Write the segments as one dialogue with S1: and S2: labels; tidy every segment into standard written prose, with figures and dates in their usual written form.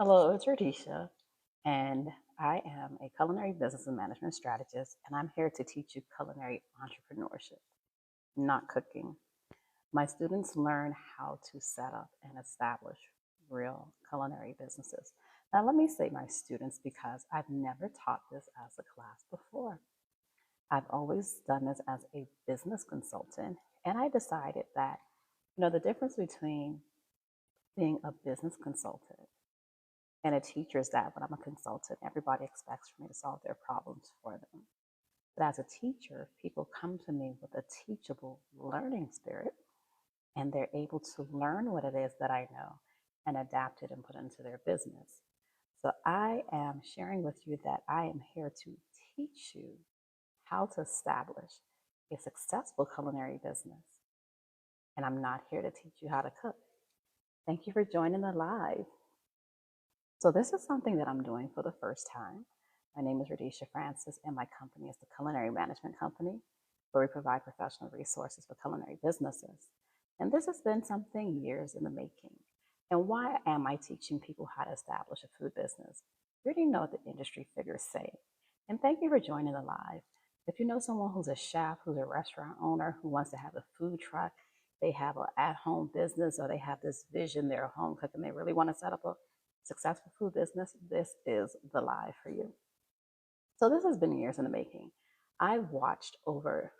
S1: Hello, it's Raideesha, and I am a culinary business and management strategist, and I'm here to teach you culinary entrepreneurship, not cooking. My students learn how to set up and establish real culinary businesses. Now, let me say my students because I've never taught this as a class before. I've always done this as a business consultant, and I decided that, the difference between being a business consultant and a teacher is that when I'm a consultant, everybody expects for me to solve their problems for them. But as a teacher, people come to me with a teachable learning spirit, and they're able to learn what it is that I know and adapt it and put it into their business. So I am sharing with you that I am here to teach you how to establish a successful culinary business. And I'm not here to teach you how to cook. Thank you for joining the live. So this is something that I'm doing for the first time. My name is Raideesha Francis, and my company is the Culinary Management Company, where we provide professional resources for culinary businesses. And this has been something years in the making. And why am I teaching people how to establish a food business? You already know what the industry figures say. And thank you for joining the live. If you know someone who's a chef, who's a restaurant owner, who wants to have a food truck, they have an at-home business, or they have this vision, they're a home cook, and they really want to set up a successful food business, this is the live for you. So this has been years in the making. I've watched over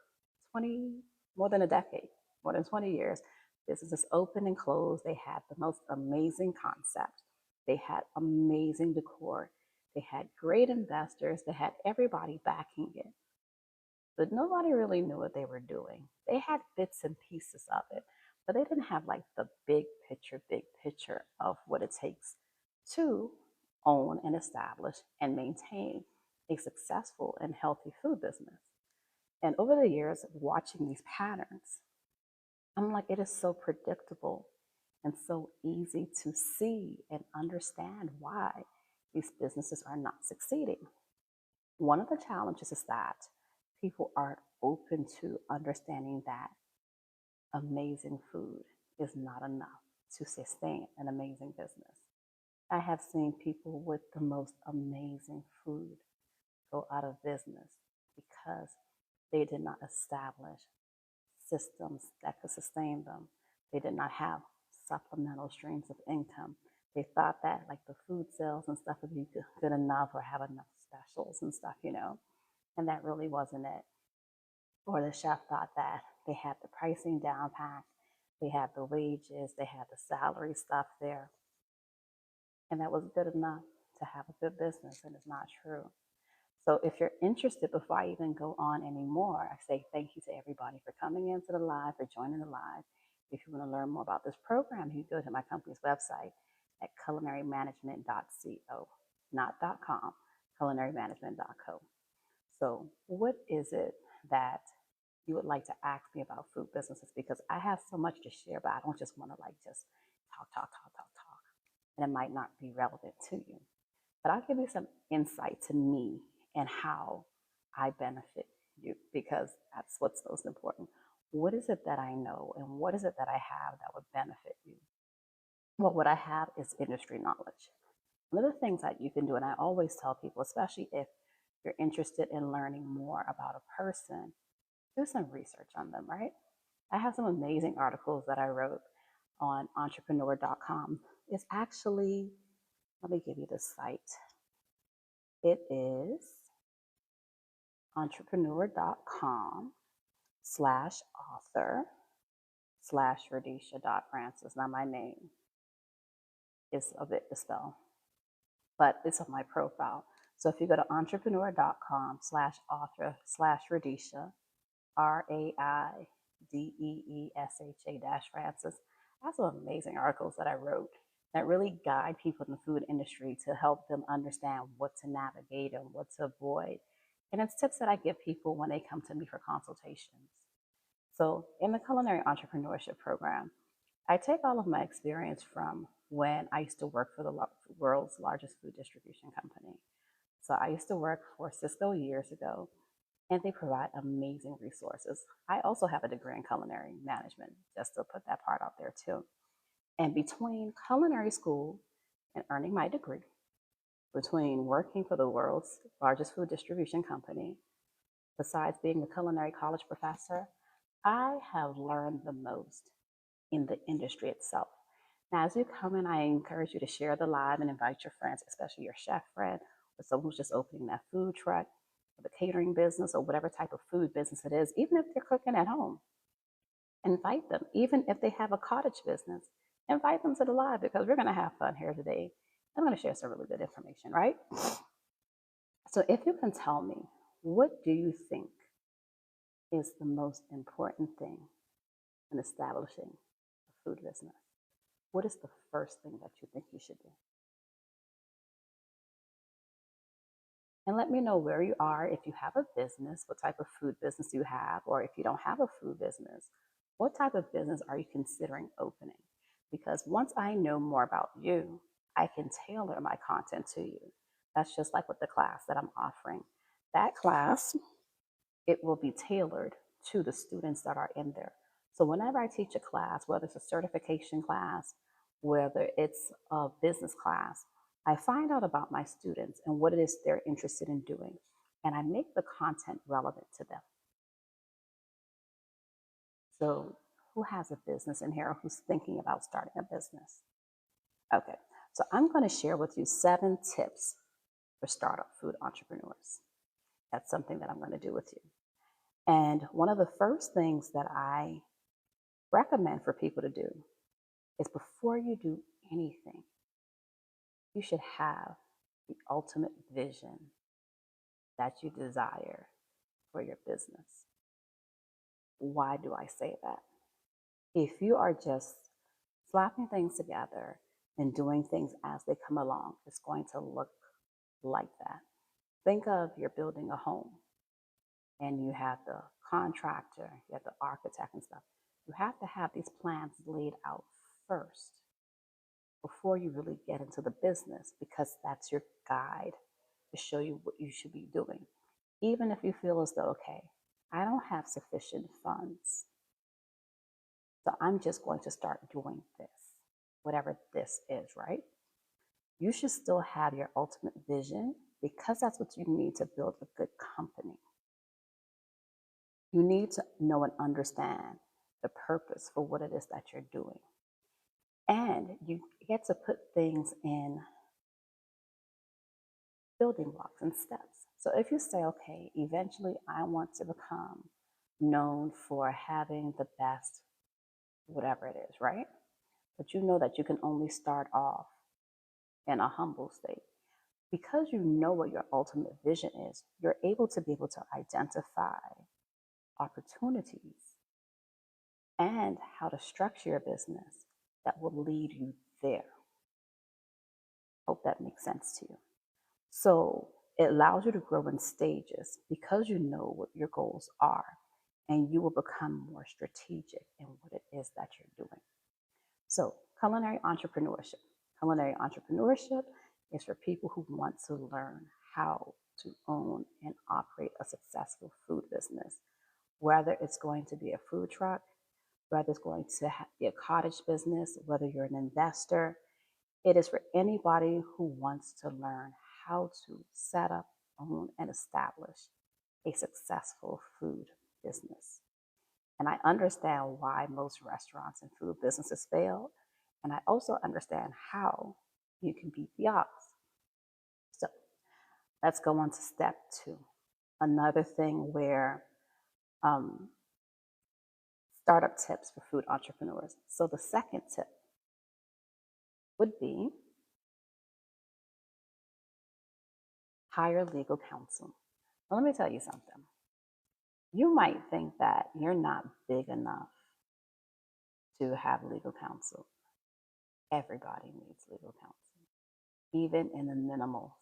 S1: 20, more than a decade, more than 20 years, businesses open and close. They had the most amazing concept. They had amazing decor. They had great investors. They had everybody backing it. But nobody really knew what they were doing. They had bits and pieces of it, but they didn't have like the big picture of what it takes to own and establish and maintain a successful and healthy food business. And over the years, watching these patterns, I'm like, it is so predictable and so easy to see and understand why these businesses are not succeeding. One of the challenges is that people aren't open to understanding that amazing food is not enough to sustain an amazing business. I have seen people with the most amazing food go out of business because they did not establish systems that could sustain them. They did not have supplemental streams of income. They thought that like the food sales and stuff would be good enough or have enough specials and stuff. And that really wasn't it. Or the chef thought that they had the pricing down packed, they had the wages, they had the salary stuff there, and that was good enough to have a good business, and it's not true. So if you're interested, before I even go on anymore, I say thank you to everybody for coming into the live, for joining the live. If you want to learn more about this program, you go to my company's website at culinarymanagement.co, not .com, culinarymanagement.co. So what is it that you would like to ask me about food businesses? Because I have so much to share, but I don't just want to like just talk, and it might not be relevant to you. But I'll give you some insight to me and how I benefit you, because that's what's most important. What is it that I know and what is it that I have that would benefit you? Well, what I have is industry knowledge. One of the things that you can do, and I always tell people, especially if you're interested in learning more about a person, do some research on them, right? I have some amazing articles that I wrote on entrepreneur.com. It's actually, let me give you the site. It is entrepreneur.com/author/Raideesha.Francis. Now, my name is a bit to spell, but it's on my profile. So if you go to entrepreneur.com/author/Raideesha, RAIDEESHA-Francis, I have some amazing articles that I wrote that really guide people in the food industry to help them understand what to navigate and what to avoid. And it's tips that I give people when they come to me for consultations. So in the Culinary Entrepreneurship Program, I take all of my experience from when I used to work for the world's largest food distribution company. So I used to work for Cisco years ago, and they provide amazing resources. I also have a degree in culinary management, just to put that part out there too. And between culinary school and earning my degree, between working for the world's largest food distribution company, besides being a culinary college professor, I have learned the most in the industry itself. Now, as you come in, I encourage you to share the live and invite your friends, especially your chef friend or someone who's just opening that food truck or the catering business or whatever type of food business it is, even if they're cooking at home. Invite them, even if they have a cottage business, invite them to the live because we're going to have fun here today. I'm going to share some really good information, right? So, if you can tell me, what do you think is the most important thing in establishing a food business? What is the first thing that you think you should do? And let me know where you are. If you have a business, what type of food business you have, or if you don't have a food business, what type of business are you considering opening? Because once I know more about you, I can tailor my content to you. That's just like with the class that I'm offering. That class, it will be tailored to the students that are in there. So whenever I teach a class, whether it's a certification class, whether it's a business class, I find out about my students and what it is they're interested in doing, and I make the content relevant to them. So who has a business in here? Who's thinking about starting a business? Okay, so I'm going to share with you 7 tips for startup food entrepreneurs. That's something that I'm going to do with you. And one of the first things that I recommend for people to do is before you do anything, you should have the ultimate vision that you desire for your business. Why do I say that? If you are just slapping things together and doing things as they come along, it's going to look like that. Think of you're building a home and you have the contractor, you have the architect and stuff. You have to have these plans laid out first before you really get into the business, because that's your guide to show you what you should be doing. Even if you feel as though, okay, I don't have sufficient funds, so I'm just going to start doing this, whatever this is, right? You should still have your ultimate vision, because that's what you need to build a good company. You need to know and understand the purpose for what it is that you're doing. And you get to put things in building blocks and steps. So if you say, okay, eventually I want to become known for having the best, whatever it is, right? But you know that you can only start off in a humble state. Because you know what your ultimate vision is, you're able to identify opportunities and how to structure your business that will lead you there. Hope that makes sense to you. So it allows you to grow in stages because you know what your goals are, and you will become more strategic in what it is that you're doing. So culinary entrepreneurship. Culinary entrepreneurship is for people who want to learn how to own and operate a successful food business, whether it's going to be a food truck, whether it's going to be a cottage business, whether you're an investor. It is for anybody who wants to learn how to set up, own, and establish a successful food business. And I understand why most restaurants and food businesses fail. And I also understand how you can beat the odds. So let's go on to step 2. Another thing where startup tips for food entrepreneurs. So the second tip would be hire legal counsel. Now, let me tell you something. You might think that you're not big enough to have legal counsel. Everybody needs legal counsel, even in the minimal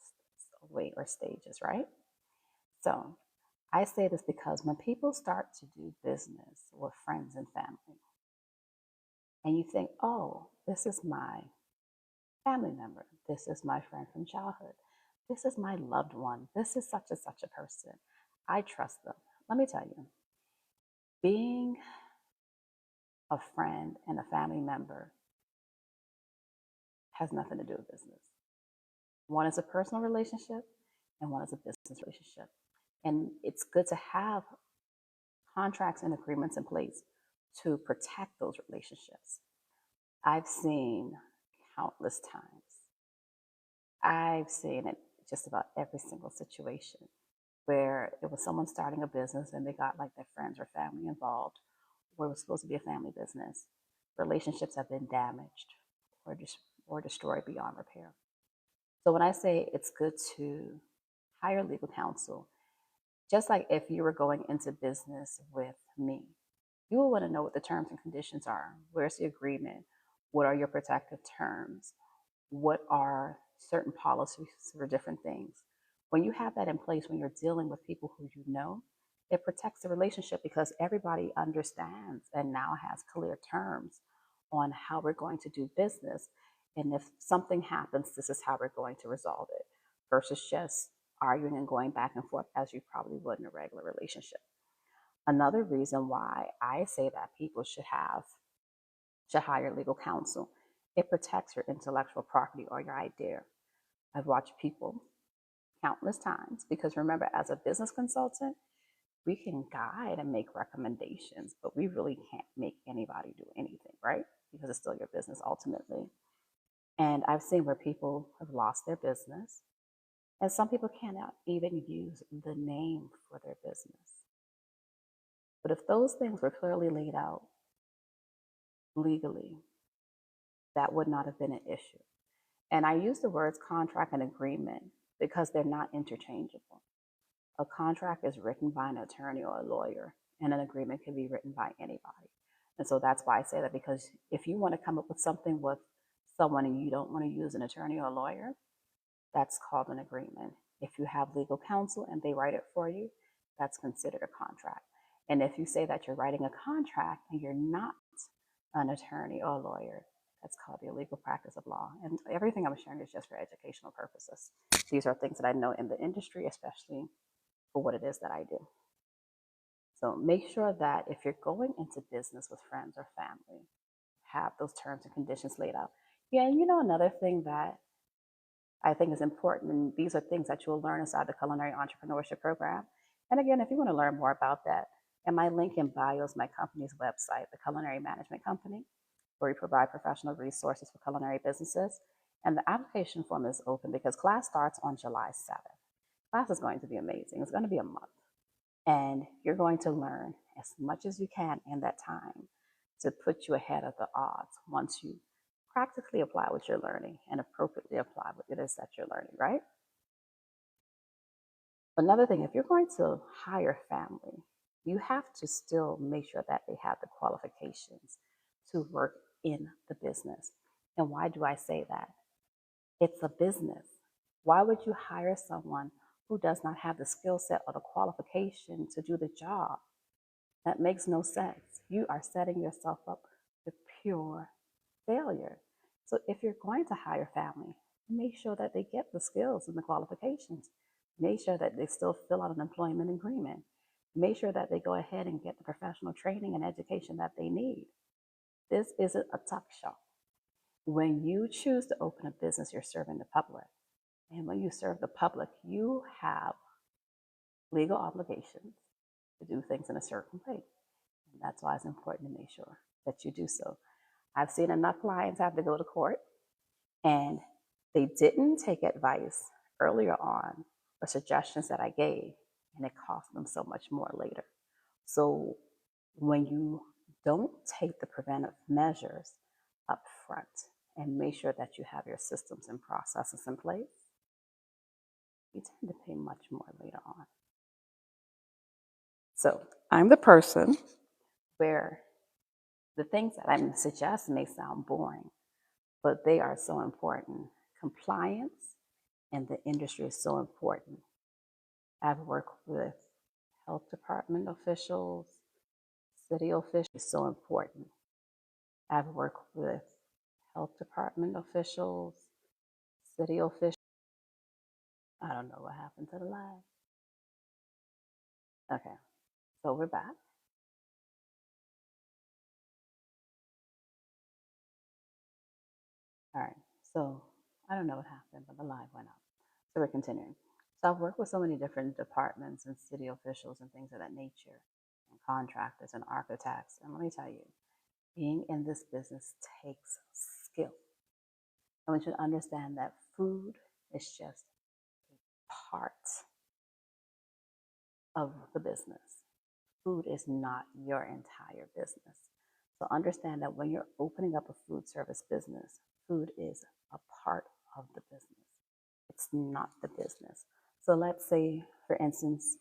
S1: way or stages, right? So I say this because when people start to do business with friends and family, and you think, oh, this is my family member, this is my friend from childhood, this is my loved one, this is such and such a person, I trust them. Let me tell you, being a friend and a family member has nothing to do with business. One is a personal relationship and one is a business relationship. And it's good to have contracts and agreements in place to protect those relationships. I've seen countless times. I've seen it just about every single situation where it was someone starting a business and they got like their friends or family involved, where it was supposed to be a family business. Relationships have been damaged or destroyed beyond repair. So when I say it's good to hire legal counsel, just like if you were going into business with me, you will want to know what the terms and conditions are. Where's the agreement? What are your protective terms? What are certain policies for different things? When you have that in place, when you're dealing with people who you know, it protects the relationship because everybody understands and now has clear terms on how we're going to do business. And if something happens, this is how we're going to resolve it versus just arguing and going back and forth as you probably would in a regular relationship. Another reason why I say that people should hire legal counsel, it protects your intellectual property or your idea. I've watched people countless times because remember, as a business consultant, we can guide and make recommendations, but we really can't make anybody do anything, right? Because it's still your business ultimately. And I've seen where people have lost their business, and some people cannot even use the name for their business. But if those things were clearly laid out legally, that would not have been an issue. And I use the words contract and agreement because they're not interchangeable. A contract is written by an attorney or a lawyer, and an agreement can be written by anybody. And so that's why I say that, because if you want to come up with something with someone and you don't want to use an attorney or a lawyer, that's called an agreement. If you have legal counsel and they write it for you, that's considered a contract. And if you say that you're writing a contract and you're not an attorney or a lawyer, that's called the illegal practice of law. And everything I'm sharing is just for educational purposes. These are things that I know in the industry, especially for what it is that I do. So make sure that if you're going into business with friends or family, have those terms and conditions laid out. Yeah, and another thing that I think is important, and these are things that you'll learn inside the Culinary Entrepreneurship Program. And again, if you want to learn more about that, and my link in bio is my company's website, the Culinary Management Company, where we provide professional resources for culinary businesses. And the application form is open because class starts on July 7th. Class is going to be amazing. It's going to be a month. And you're going to learn as much as you can in that time to put you ahead of the odds once you practically apply what you're learning and appropriately apply what it is that you're learning, right? Another thing, if you're going to hire family, you have to still make sure that they have the qualifications to work in the business. And why do I say that? It's a business. Why would you hire someone who does not have the skill set or the qualification to do the job? That makes no sense. You are setting yourself up for pure failure. So if you're going to hire family, make sure that they get the skills and the qualifications. Make sure that they still fill out an employment agreement. Make sure that they go ahead and get the professional training and education that they need. This isn't a tuck shop. When you choose to open a business, you're serving the public. And when you serve the public, you have legal obligations to do things in a certain way. And that's why it's important to make sure that you do so. I've seen enough clients have to go to court and they didn't take advice earlier on or suggestions that I gave, and it cost them so much more later. So when you don't take the preventive measures up front and make sure that you have your systems and processes in place, you tend to pay much more later on. So I'm the person where the things that I'm suggesting may sound boring, but they are so important. Compliance and the industry is so important. I've worked with health department officials, city officials, is so important. I've worked with health department officials, city officials. I don't know what happened to the live. Okay, so we're back. All right, so I don't know what happened, but the live went up. So we're continuing. So I've worked with so many different departments and city officials and things of that nature, and contractors and architects. And let me tell you, being in this business takes skill. I want you to understand that food is just part of the business. Food is not your entire business. So understand that when you're opening up a food service business, food is a part of the business. It's not the business. So let's say, for instance,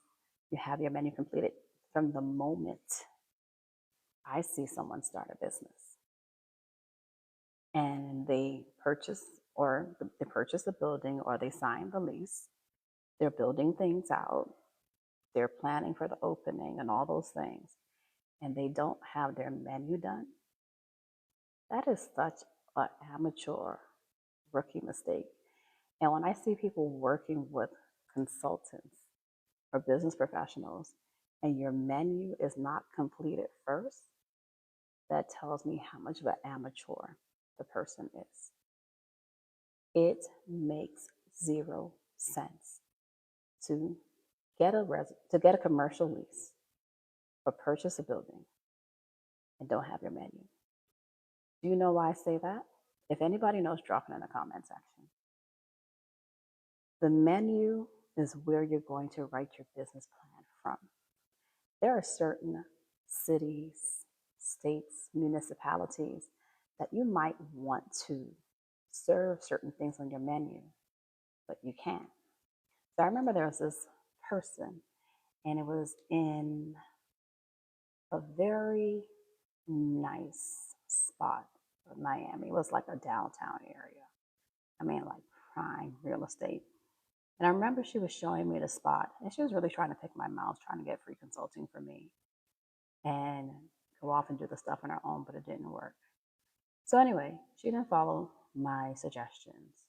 S1: you have your menu completed. From the moment I see someone start a business and they purchase a building or they sign the lease, they're building things out, they're planning for the opening and all those things, and they don't have their menu done, that is such an amateur rookie mistake. And when I see people working with consultants or business professionals and your menu is not completed first, that tells me how much of an amateur the person is. It makes zero sense to get a commercial lease or purchase a building and don't have your menu. Do you know why I say that? If anybody knows, drop it in the comment section. The menu is where you're going to write your business plan from. There are certain cities, states, municipalities that you might want to serve certain things on your menu, but you can't. So I remember there was this person, and it was in a very nice spot of Miami. It was like a downtown area. I mean, like prime real estate. And I remember she was showing me the spot, and she was really trying to pick my mouth, trying to get free consulting from me and go off and do the stuff on her own, but it didn't work. So anyway, she didn't follow my suggestions,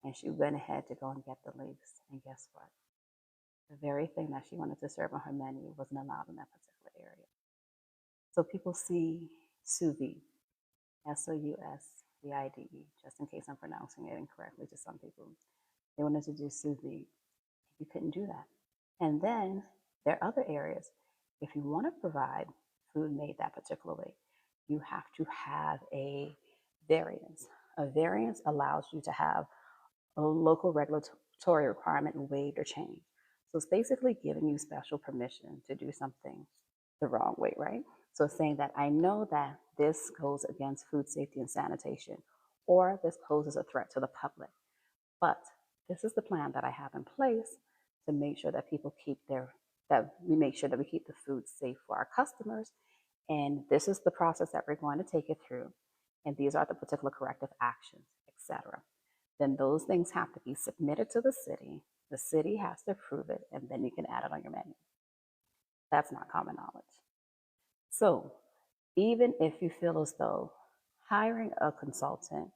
S1: and she went ahead to go and get the lease. And guess what? The very thing that she wanted to serve on her menu wasn't allowed in that particular area. So people see sous vide, SOUSVIDE, just in case I'm pronouncing it incorrectly to some people. They wanted to do sous vide. You couldn't do that. And then there are other areas. If you want to provide food made that particular way, you have to have a variance. A variance allows you to have a local regulatory requirement waived or changed. So it's basically giving you special permission to do something the wrong way, right? So it's saying that I know that this goes against food safety and sanitation, or this poses a threat to the public, but this is the plan that I have in place to make sure that we make sure that we keep the food safe for our customers. And this is the process that we're going to take it through. And these are the particular corrective actions, etc. Then those things have to be submitted to the city. The city has to approve it, and then you can add it on your menu. That's not common knowledge. So even if you feel as though hiring a consultant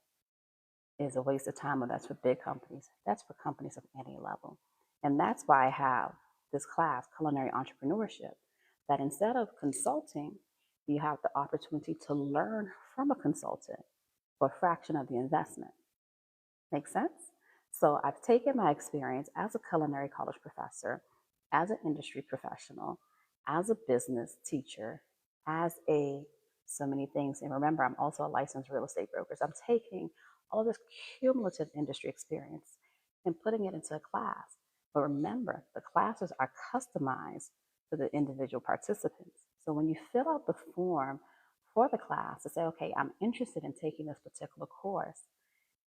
S1: is a waste of time, or that's for big companies, that's for companies of any level. And that's why I have this class, Culinary Entrepreneurship, that instead of consulting, you have the opportunity to learn from a consultant for a fraction of the investment. Make sense? So I've taken my experience as a culinary college professor, as an industry professional, as a business teacher, as so many things. And remember, I'm also a licensed real estate broker. So I'm taking all of this cumulative industry experience and putting it into a class. But remember, the classes are customized to the individual participants. So when you fill out the form for the class to say, okay, I'm interested in taking this particular course,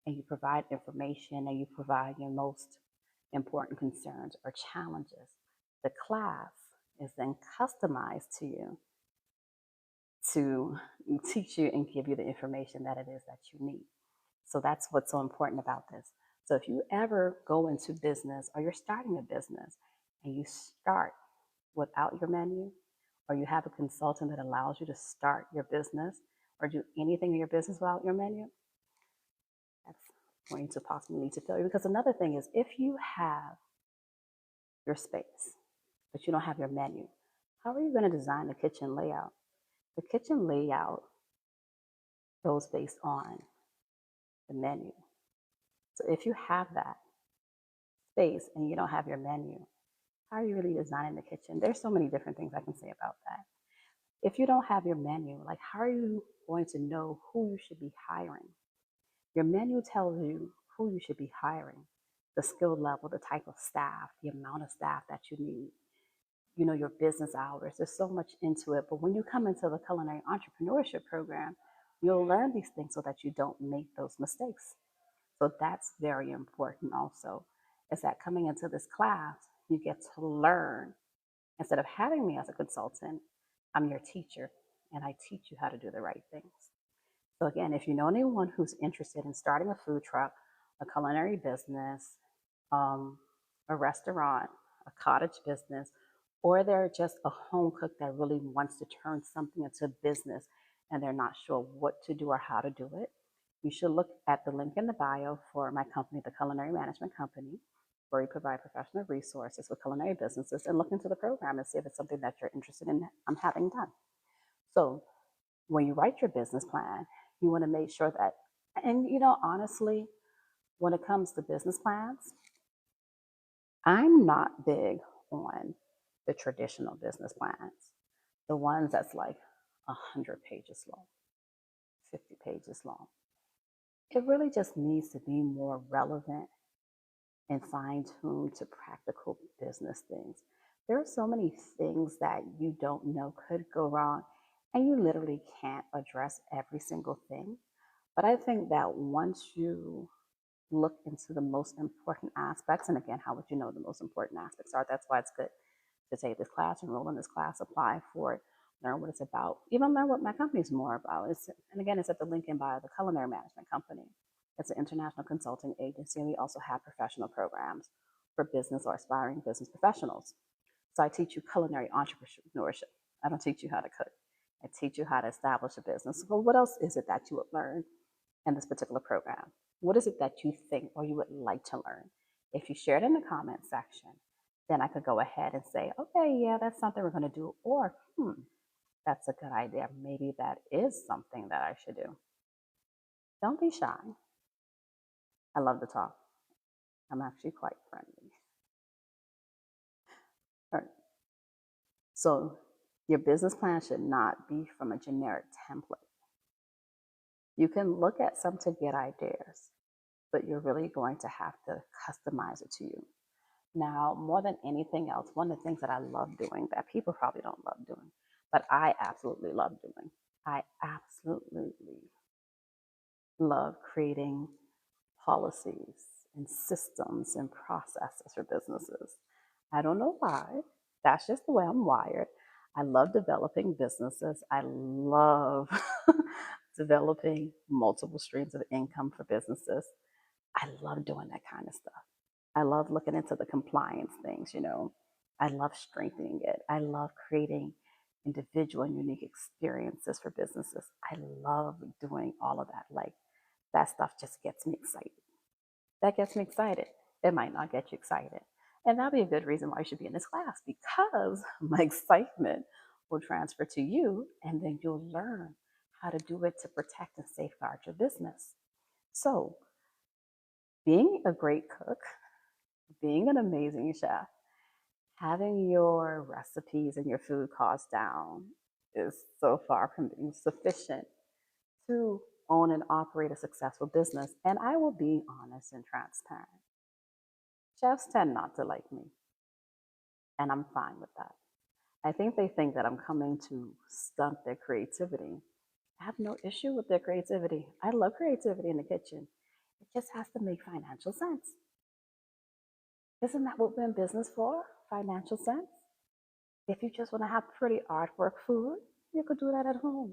S1: and you provide information and you provide your most important concerns or challenges, the class is then customized to you to teach you and give you the information that it is that you need. So that's what's so important about this. So if you ever go into business or you're starting a business and you start without your menu, or you have a consultant that allows you to start your business or do anything in your business without your menu, that's going to possibly lead to failure. Because another thing is, if you have your space, but you don't have your menu, how are you going to design the kitchen layout? The kitchen layout goes based on the menu. So if you have that space and you don't have your menu, how are you really designing the kitchen? There's so many different things I can say about that. If you don't have your menu, like how are you going to know who you should be hiring? Your menu tells you who you should be hiring, the skill level, the type of staff, the amount of staff that you need, your business hours. There's so much into it. But when you come into the culinary entrepreneurship program, you'll learn these things so that you don't make those mistakes. So that's very important also, is that coming into this class, you get to learn. Instead of having me as a consultant, I'm your teacher and I teach you how to do the right things. So again, if you know anyone who's interested in starting a food truck, a culinary business, um, a restaurant, a cottage business, or they're just a home cook that really wants to turn something into business and they're not sure what to do or how to do it, you should look at the link in the bio for my company, the Culinary Management Company, where we provide professional resources for culinary businesses, and look into the program and see if it's something that you're interested in having done. So when you write your business plan, you want to make sure that, and honestly, when it comes to business plans, I'm not big on the traditional business plans, the ones that's like 100 pages long, 50 pages long. It really just needs to be more relevant and fine tuned to practical business things. There are so many things that you don't know could go wrong, and you literally can't address every single thing. But I think that once you look into the most important aspects, and again, how would you know the most important aspects are? That's why it's good to take this class, enroll in this class, apply for it, learn what it's about, even learn what my company is more about. And again, it's at the link in bio, the Culinary Management Company. It's an international consulting agency, and we also have professional programs for business or aspiring business professionals. So I teach you culinary entrepreneurship. I don't teach you how to cook. I teach you how to establish a business. Well, what else is it that you would learn in this particular program? What is it that you think or you would like to learn? If you share it in the comment section, then I could go ahead and say, okay, yeah, that's something we're going to do. Or, that's a good idea. Maybe that is something that I should do. Don't be shy. I love to talk. I'm actually quite friendly. All right. So your business plan should not be from a generic template. You can look at some to get ideas, but you're really going to have to customize it to you. Now, more than anything else, one of the things that I love doing that people probably don't love doing, but I absolutely love doing, I absolutely love creating policies and systems and processes for businesses. I don't know why. That's just the way I'm wired. I love developing businesses. I love developing multiple streams of income for businesses. I love doing that kind of stuff. I love looking into the compliance things. I love strengthening it. I love creating individual and unique experiences for businesses. I love doing all of that. Like, that stuff just gets me excited. That gets me excited. It might not get you excited. And that'll be a good reason why you should be in this class, because my excitement will transfer to you, and then you'll learn how to do it to protect and safeguard your business. So, being a great cook, being an amazing chef, having your recipes and your food costs down is so far from being sufficient to own and operate a successful business. And I will be honest and transparent. Chefs tend not to like me, and I'm fine with that. I think they think that I'm coming to stunt their creativity. I have no issue with their creativity. I love creativity in the kitchen. It just has to make financial sense. Isn't that what we're in business for? Financial sense? If you just want to have pretty artwork food, you could do that at home.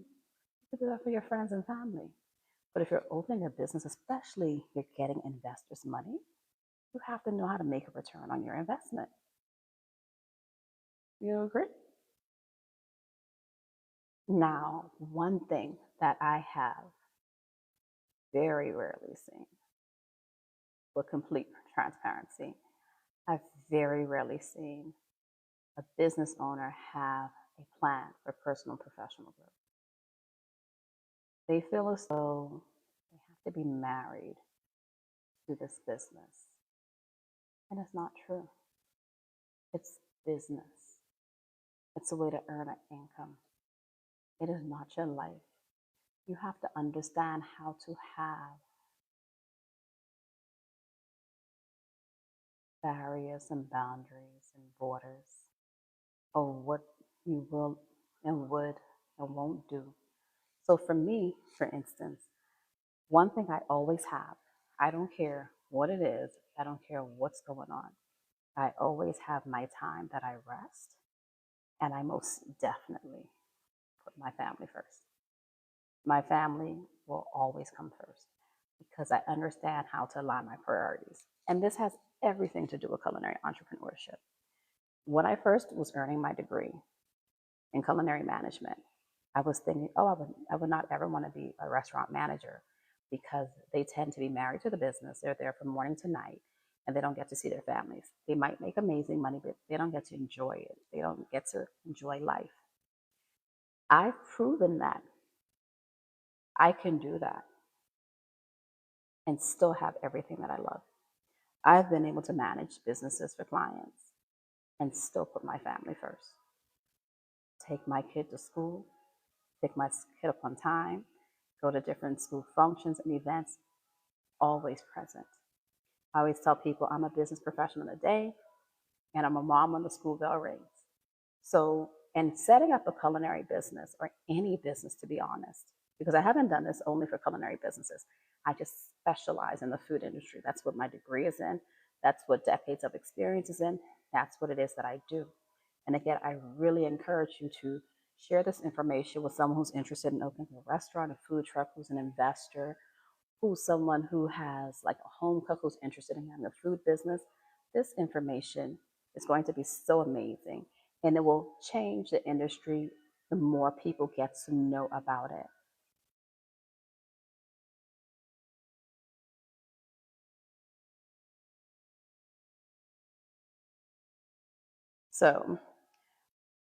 S1: You could do that for your friends and family. But if you're opening a business, especially you're getting investors' money, you have to know how to make a return on your investment. You agree? Now, one thing that I have very rarely seen, with complete transparency, I've very rarely seen a business owner have a plan for personal and professional growth. They feel as though they have to be married do this business. And it's not true. It's business. It's a way to earn an income. It is not your life. You have to understand how to have barriers and boundaries and borders of what you will and would and won't do. So for me, for instance, one thing I always have, I don't care what it is, I don't care what's going on. I always have my time that I rest, and I most definitely put my family first. My family will always come first because I understand how to align my priorities. And this has everything to do with culinary entrepreneurship. When I first was earning my degree in culinary management, I was thinking, oh, I would not ever want to be a restaurant manager because they tend to be married to the business. They're there from morning to night and they don't get to see their families. They might make amazing money, but they don't get to enjoy it. They don't get to enjoy life. I've proven that I can do that and still have everything that I love. I've been able to manage businesses for clients and still put my family first. Take my kid to school, pick my kid up on time, go to different school functions and events, always present. I always tell people I'm a business professional in the day and I'm a mom when the school bell rings. So, and setting up a culinary business or any business, to be honest, because I haven't done this only for culinary businesses. I just specialize in the food industry. That's what my degree is in. That's what decades of experience is in. That's what it is that I do. And again, I really encourage you to share this information with someone who's interested in opening a restaurant, a food truck, who's an investor, who's someone who has like a home cook who's interested in having a food business. This information is going to be so amazing and it will change the industry the more people get to know about it. So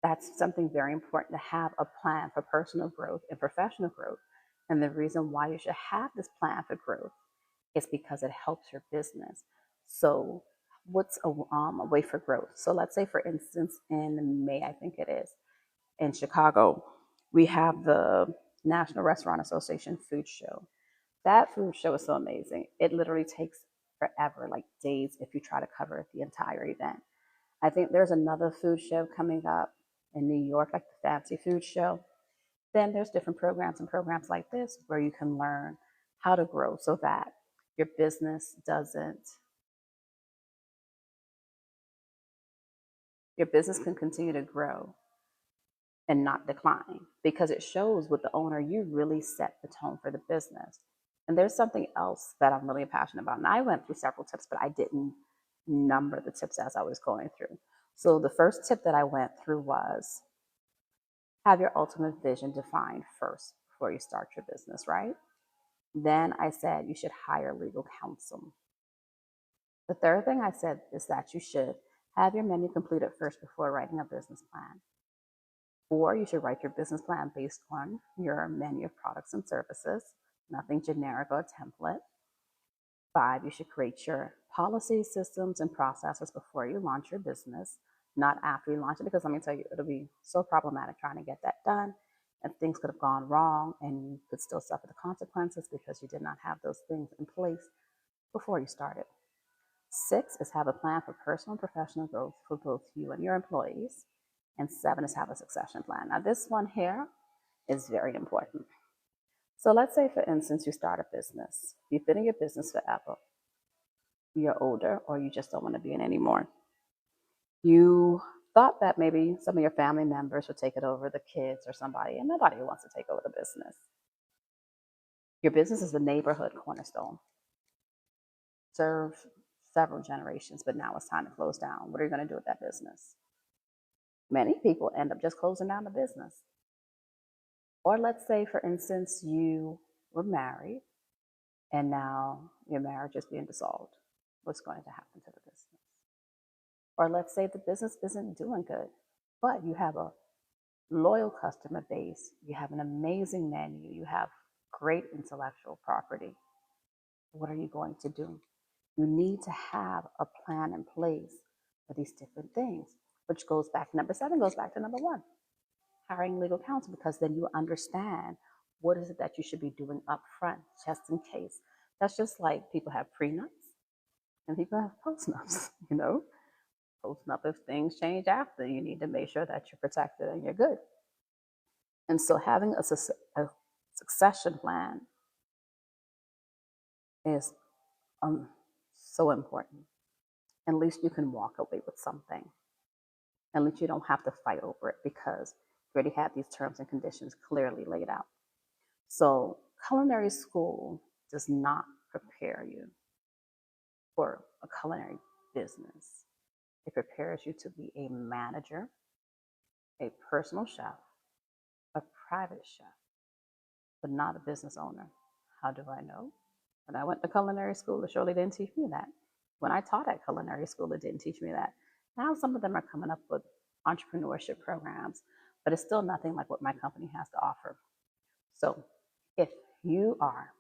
S1: that's something very important to have a plan for personal growth and professional growth. And the reason why you should have this plan for growth is because it helps your business. So, what's a way for growth? So, let's say, for instance, in May, I think it is, in Chicago, we have the National Restaurant Association Food Show. That food show is so amazing. It literally takes forever, like days, if you try to cover the entire event. I think there's another food show coming up in New York, like the Fancy Food Show. Then there's different programs like this where you can learn how to grow so that your business doesn't, your business can continue to grow and not decline because it shows with the owner, you really set the tone for the business. And there's something else that I'm really passionate about. And I went through several tips, but I didn't number the tips as I was going through. So the first tip that I went through was have your ultimate vision defined first before you start your business, right? Then I said you should hire legal counsel. The third thing I said is that you should have your menu completed first before writing a business plan. Or you should write your business plan based on your menu of products and services, nothing generic or a template. 5, you should create your policies, systems, and processes before you launch your business, not after you launch it, because let me tell you, it'll be so problematic trying to get that done. And things could have gone wrong, and you could still suffer the consequences because you did not have those things in place before you started. 6 is have a plan for personal and professional growth for both you and your employees. And 7 is have a succession plan. Now, this one here is very important. So let's say, for instance, you start a business. You've been in your business forever. You're older or you just don't want to be in anymore. You thought that maybe some of your family members would take it over, the kids or somebody, and nobody wants to take over the business. Your business is the neighborhood cornerstone. Serve several generations, but now it's time to close down. What are you going to do with that business? Many people end up just closing down the business. Or let's say, for instance, you were married and now your marriage is being dissolved. What's going to happen to the business? Or let's say the business isn't doing good, but you have a loyal customer base, you have an amazing menu, you have great intellectual property. What are you going to do? You need to have a plan in place for these different things, which goes back, number 7 goes back to number 1, hiring legal counsel, because then you understand what is it that you should be doing up front, just in case. That's just like people have prenups and people have postnups, postnup, if things change after, you need to make sure that you're protected and you're good. And so having a succession plan is so important. At least you can walk away with something. At least you don't have to fight over it because you already have these terms and conditions clearly laid out. So culinary school does not prepare you for a culinary business. It prepares you to be a manager, a personal chef, a private chef, but not a business owner. How do I know? When I went to culinary school, it surely didn't teach me that. When I taught at culinary school, it didn't teach me that. Now some of them are coming up with entrepreneurship programs, but it's still nothing like what my company has to offer. So if you are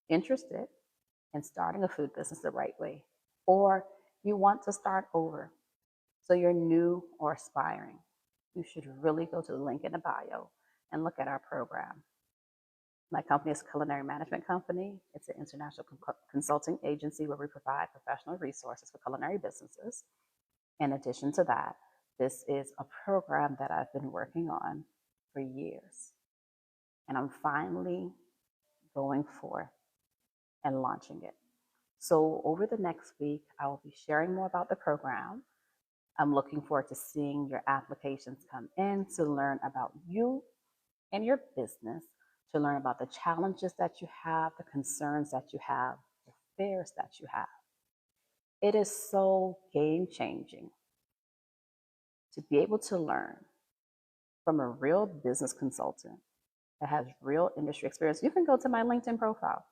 S1: interested in starting a food business the right way, or you want to start over, so you're new or aspiring, you should really go to the link in the bio and look at our program. My company is a culinary management company. It's an international consulting agency where we provide professional resources for culinary businesses. In addition to that, this is a program that I've been working on for years. And I'm finally going forth and launching it. So over the next week, I will be sharing more about the program. I'm looking forward to seeing your applications come in to learn about you and your business, to learn about the challenges that you have, the concerns that you have, the fears that you have. It is so game changing to be able to learn from a real business consultant that has real industry experience. You can go to my LinkedIn profile.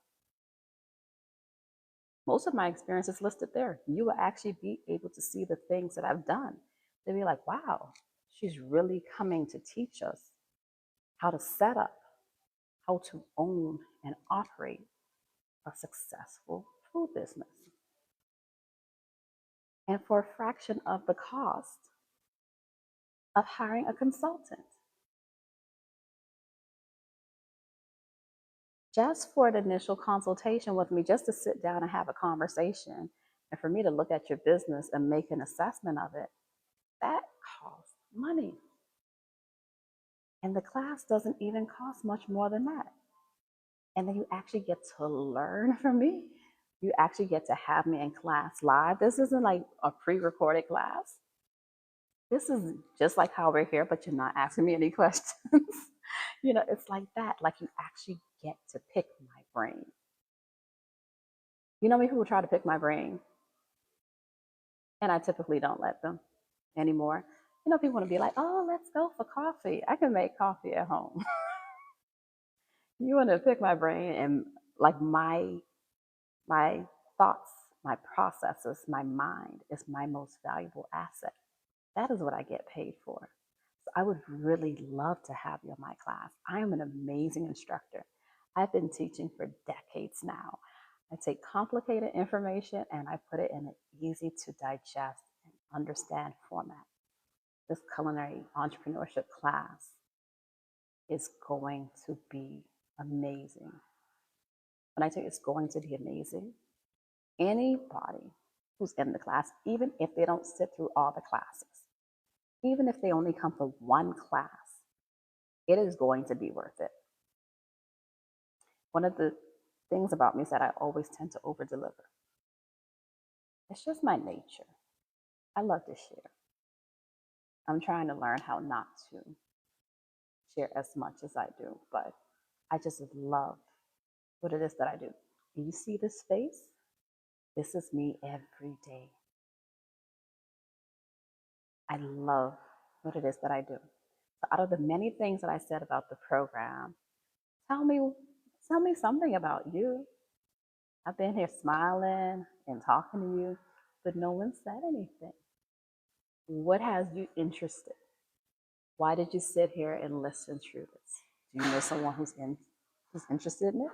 S1: Most of my experience is listed there. You will actually be able to see the things that I've done. They'll be like, wow, she's really coming to teach us how to set up, how to own and operate a successful food business. And for a fraction of the cost of hiring a consultant. Just for an initial consultation with me, just to sit down and have a conversation, and for me to look at your business and make an assessment of it, that costs money. And the class doesn't even cost much more than that. And then you actually get to learn from me. You actually get to have me in class live. This isn't like a pre-recorded class. This is just like how we're here, but you're not asking me any questions. It's like that. Like you actually get to pick my brain. You know me, who will try to pick my brain, and I typically don't let them anymore. People want to be like, oh, let's go for coffee. I can make coffee at home. You want to pick my brain, and like my thoughts, my processes, my mind is my most valuable asset. That is what I get paid for. So I would really love to have you in my class. I am an amazing instructor. I've been teaching for decades now. I take complicated information and I put it in an easy to digest and understand format. This culinary entrepreneurship class is going to be amazing. When I say it's going to be amazing, anybody who's in the class, even if they don't sit through all the classes, even if they only come for one class, it is going to be worth it. One of the things about me is that I always tend to over deliver. It's just my nature. I love to share. I'm trying to learn how not to share as much as I do, but I just love what it is that I do. You see this space? This is me every day. I love what it is that I do. So out of the many things that I said about the program, tell me something about you. I've been here smiling and talking to you, but no one said anything. What has you interested? Why did you sit here and listen to this? Do you know someone who's interested in it?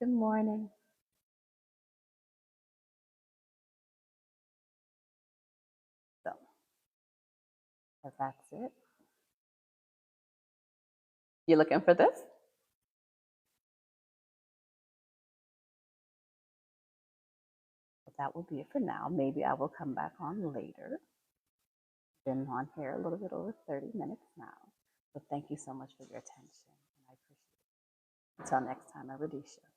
S1: Good morning. So, if that's it, you looking for this? That will be it for now. Maybe I will come back on later. Been on here a little bit over 30 minutes now. But thank you so much for your attention, and I appreciate it. Until next time, I'm Raideesha.